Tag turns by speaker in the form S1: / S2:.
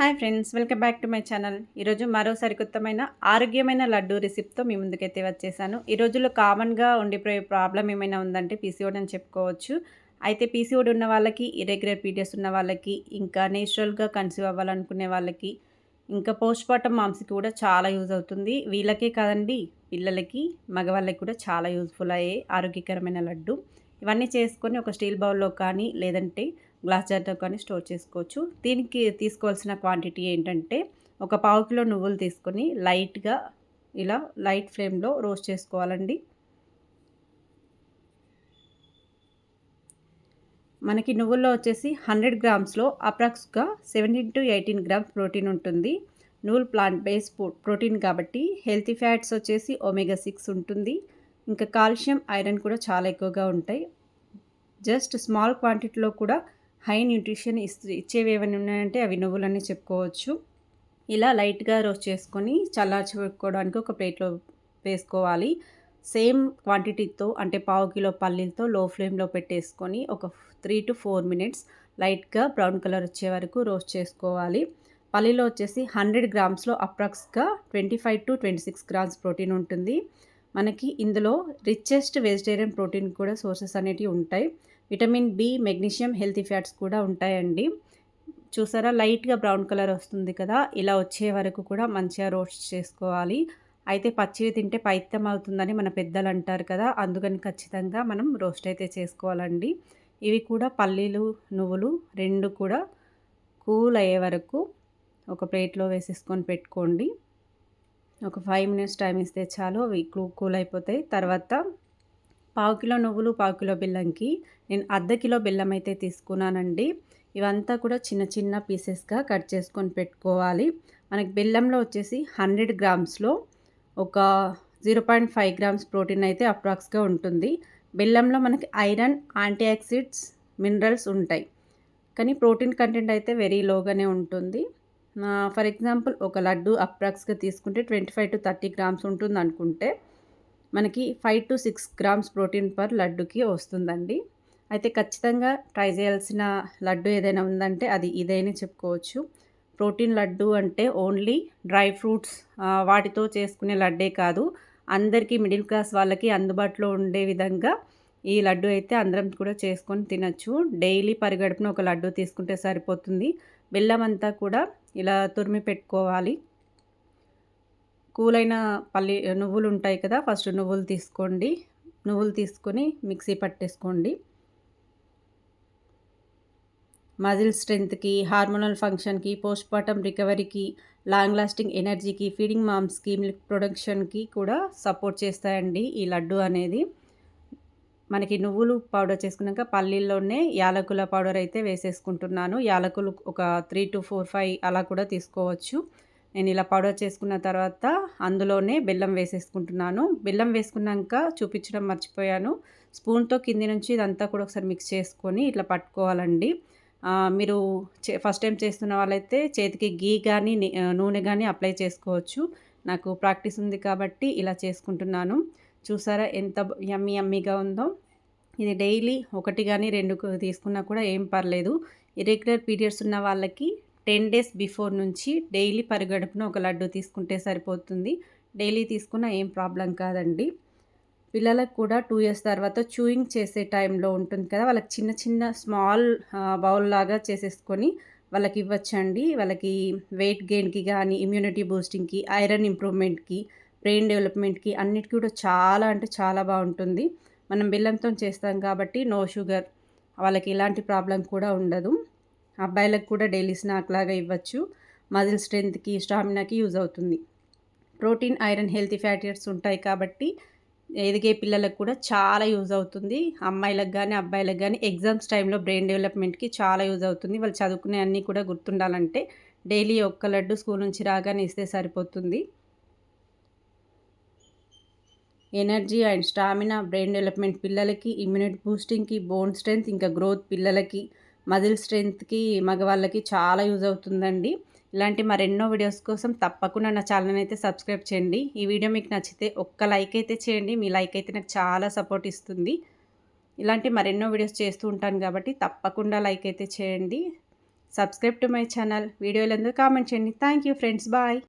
S1: Hi friends, welcome back to my channel. ఈరోజు మరో సరికొత్తమైన ఆరోగ్యమైన లడ్డూ రెసిపీతో మీ ముందుకైతే వచ్చేసాను. ఈ రోజుల్లో కామన్‌గా ఉండిపోయే ప్రాబ్లమ్ ఏమైనా ఉందంటే పీసీఓడీ అని చెప్పుకోవచ్చు. అయితే పీసీఓడీ ఉన్న వాళ్ళకి, ఇర్రెగ్యులర్ పీరియడ్స్ ఉన్న వాళ్ళకి, ఇంకా నేచురల్‌గా కన్సీవ్ అవ్వాలనుకునే వాళ్ళకి, ఇంకా పోస్ట్‌పార్టమ్ మామ్స్‌కి కూడా చాలా యూజ్ అవుతుంది. వీళ్ళకే కాదండి, పిల్లలకి, మగవాళ్ళకి కూడా చాలా యూజ్‌ఫుల్ అయ్యే ఆరోగ్యకరమైన లడ్డు. ఇవన్నీ చేసుకొని ఒక స్టీల్ బౌల్‌లో కానీ, లేదంటే గ్లాస్ జార్‌లో కానీ స్టోర్ చేసుకోవచ్చు. దీనికి తీసుకోవాల్సిన క్వాంటిటీ ఏంటంటే, ఒక పావు కిలో నువ్వులు తీసుకొని లైట్‌గా ఇలా లైట్ ఫ్లేమ్‌లో రోస్ట్ చేసుకోవాలండి. మనకి నువ్వుల్లో వచ్చేసి 100 గ్రామ్స్‌లో అప్రాక్స్‌గా 17-18 గ్రామ్స్ ప్రోటీన్ ఉంటుంది. నువ్వులు ప్లాంట్ బేస్డ్ ప్రోటీన్ కాబట్టి హెల్తీ ఫ్యాట్స్ వచ్చేసి ఒమేగా 6 ఉంటుంది. ఇంకా కాల్షియం, ఐరన్ కూడా చాలా ఎక్కువగా ఉంటాయి. జస్ట్ స్మాల్ క్వాంటిటీలో కూడా హై న్యూట్రిషన్ ఇచ్చేవి ఏమైనా ఉన్నాయంటే అవి నువ్వులని చెప్పుకోవచ్చు. ఇలా లైట్‌గా రోస్ట్ చేసుకొని చల్లార్చిపెట్టుకోవడానికి ఒక ప్లేట్‌లో వేసుకోవాలి. సేమ్ క్వాంటిటీతో అంటే పావు కిలో పల్లీలతో లో ఫ్లేమ్‌లో పెట్టేసుకొని ఒక 3-4 మినిట్స్ లైట్‌గా బ్రౌన్ కలర్ వచ్చే వరకు రోస్ట్ చేసుకోవాలి. పల్లీలో వచ్చేసి 100 గ్రామ్స్‌లో అప్రాక్స్‌గా 25-26 గ్రామ్స్ ప్రోటీన్ ఉంటుంది. మనకి ఇందులో రిచెస్ట్ వెజిటేరియన్ ప్రోటీన్ కూడా సోర్సెస్ అనేటివి ఉంటాయి. Vitamin B, magnesium, healthy fats కూడా ఉంటాయండి. చూసారా లైట్‌గా బ్రౌన్ కలర్ వస్తుంది కదా! ఇలా వచ్చే వరకు కూడా మంచిగా రోస్ట్ చేసుకోవాలి. అయితే పచ్చివి తింటే పైత్యం అవుతుందని మన పెద్దలు అంటారు కదా! అందుకని ఖచ్చితంగా మనం రోస్ట్ అయితే చేసుకోవాలండి. ఇవి కూడా పల్లీలు, నువ్వులు 2 కూడా కూల్ అయ్యే వరకు ఒక ప్లేట్‌లో వేసేసుకొని పెట్టుకోండి. ఒక 5 మినిట్స్ టైమ్ ఇస్తే చాలు అవి కూల్ అయిపోతాయి. తర్వాత పావు కిలో నువ్వులు, పావు కిలో బెల్లంకి నేను అర్ధ కిలో బెల్లం అయితే తీసుకున్నానండి. ఇవంతా కూడా చిన్న చిన్న పీసెస్‌గా కట్ చేసుకొని పెట్టుకోవాలి. మనకి బెల్లంలో వచ్చేసి 100 గ్రామ్స్‌లో ఒక 0.5 గ్రామ్స్ ప్రోటీన్ అయితే అప్రాక్స్‌గా ఉంటుంది. బెల్లంలో మనకి ఐరన్, యాంటీ ఆక్సిడెంట్స్, మినరల్స్ ఉంటాయి. కానీ ప్రోటీన్ కంటెంట్ అయితే వెరీ లోగానే ఉంటుంది. ఫర్ ఎగ్జాంపుల్ ఒక లడ్డు అప్రాక్స్‌గా తీసుకుంటే 25-30 గ్రామ్స్ ఉంటుందనుకుంటే మనకి 5-6 గ్రామ్స్ ప్రోటీన్ పర్ లడ్డుకి వస్తుందండి. అయితే ఖచ్చితంగా ట్రై చేయాల్సిన లడ్డు ఏదైనా ఉందంటే అది ఇదే అని చెప్పుకోవచ్చు. ప్రోటీన్ లడ్డు అంటే ఓన్లీ డ్రై ఫ్రూట్స్ వాటితో చేసుకునే లడ్డే కాదు. అందరికీ మిడిల్ క్లాస్ వాళ్ళకి అందుబాటులో ఉండే విధంగా ఈ లడ్డు అయితే అందరం కూడా చేసుకొని తినొచ్చు. డైలీ పరిగడుపున ఒక లడ్డు తీసుకుంటే సరిపోతుంది. బెల్లం అంతా కూడా ఇలా తురిమి పెట్టుకోవాలి. కూలైన నువ్వులు ఉంటాయి కదా! ఫస్ట్ నువ్వులు తీసుకోండి. నువ్వులు తీసుకొని మిక్సీ పట్టేసుకోండి. మజిల్ స్ట్రెంగ్త్‌కి, హార్మోనల్ ఫంక్షన్‌కి, పోస్ట్‌పార్టమ్ రికవరీకి, లాంగ్ లాస్టింగ్ ఎనర్జీకి, ఫీడింగ్ మామ్స్‌కి, మిల్క్ ప్రొడక్షన్‌కి కూడా సపోర్ట్ చేస్తాయండి ఈ లడ్డు అనేది. మనకి నువ్వులు పౌడర్ చేసుకున్నాక పల్లీల్లోనే యాలకుల పౌడర్ అయితే వేసేసుకుంటున్నాను. యాలకులు ఒక 3-4-5 అలా కూడా తీసుకోవచ్చు. నేను ఇలా పౌడర్ చేసుకున్న తర్వాత అందులోనే బెల్లం వేసేసుకుంటున్నాను. బెల్లం వేసుకున్నాక చూపించడం మర్చిపోయాను. స్పూన్‌తో కింది నుంచి ఇదంతా కూడా ఒకసారి మిక్స్ చేసుకొని ఇట్లా పట్టుకోవాలండి. మీరు ఫస్ట్ టైం చేస్తున్న వాళ్ళైతే చేతికి ఘీ గానీ, నూనె గానీ అప్లై చేసుకోవచ్చు. నాకు ప్రాక్టీస్ ఉంది కాబట్టి ఇలా చేసుకుంటున్నాను. చూసారా ఎంత యమ్మీ యమ్మీగా ఉందో. ఇది డైలీ 1 గాని 2 తీసుకున్నా కూడా ఏం పర్లేదు. ఇర్రెగ్యులర్ పీరియడ్స్ ఉన్న వాళ్ళకి 10 డేస్ బిఫోర్ నుంచి డైలీ పరిగడుపున ఒక లడ్డు తీసుకుంటే సరిపోతుంది. డైలీ తీసుకున్న ఏం ప్రాబ్లమ్ కాదండి. పిల్లలకు కూడా 2 ఇయర్స్ తర్వాత చూయింగ్ చేసే టైంలో ఉంటుంది కదా! వాళ్ళకి చిన్న చిన్న స్మాల్ బౌల్ లాగా చేసేసుకొని వాళ్ళకి ఇవ్వచ్చండి. వాళ్ళకి వెయిట్ గెయిన్‌కి గానీ, ఇమ్యూనిటీ బూస్టింగ్‌కి, ఐరన్ ఇంప్రూవ్‌మెంట్‌కి, బ్రెయిన్ డెవలప్‌మెంట్‌కి అన్నిటికి కూడా చాలా అంటే చాలా బావుంటుంది. మనం బెల్లంతోని చేస్తాం కాబట్టి నో షుగర్. వాళ్ళకి ఎలాంటి ప్రాబ్లమ్ కూడా ఉండదు. అబ్బాయిలకు కూడా డైలీ స్నాక్ లాగా ఇవ్వచ్చు. మజిల్ స్ట్రెంగ్త్‌కి, స్టామినాకి యూజ్ అవుతుంది. Protein, iron, healthy fatty acids ఉంటాయి కాబట్టి ఎదిగే పిల్లలకు కూడా చాలా యూజ్ అవుతుంది. అమ్మాయిలకు గానీ, అబ్బాయిలకు గానీ ఎగ్జామ్స్ టైంలో బ్రెయిన్ డెవలప్‌మెంట్‌కి చాలా యూజ్ అవుతుంది. వాళ్ళు చదువుకునే అన్నీ కూడా గుర్తుండాలంటే డైలీ ఒక్క లడ్డు స్కూల్ నుంచి రాగానే ఇస్తే సరిపోతుంది. Energy and stamina, brain development పిల్లలకి, ఇమ్యూనిటీ బూస్టింగ్‌కి, బోన్ స్ట్రెంగ్త్ ఇంకా గ్రోత్ పిల్లలకి, మజిల్ స్ట్రెంగ్త్‌కి మగవాళ్ళకి చాలా యూజ్ అవుతుందండి. ఇలాంటి మరెన్నో వీడియోస్ కోసం తప్పకుండా నా ఛానల్‌ని అయితే సబ్స్క్రైబ్ చేయండి. ఈ వీడియో మీకు నచ్చితే ఒక్క లైక్ అయితే చేయండి. మీ లైక్ అయితే నాకు చాలా సపోర్ట్ ఇస్తుంది. ఇలాంటి మరెన్నో వీడియోస్ చేస్తూ ఉంటాను కాబట్టి తప్పకుండా లైక్ అయితే చేయండి. Subscribe to my channel. వీడియోలందు కామెంట్ చేయండి. Thank you friends. బాయ్.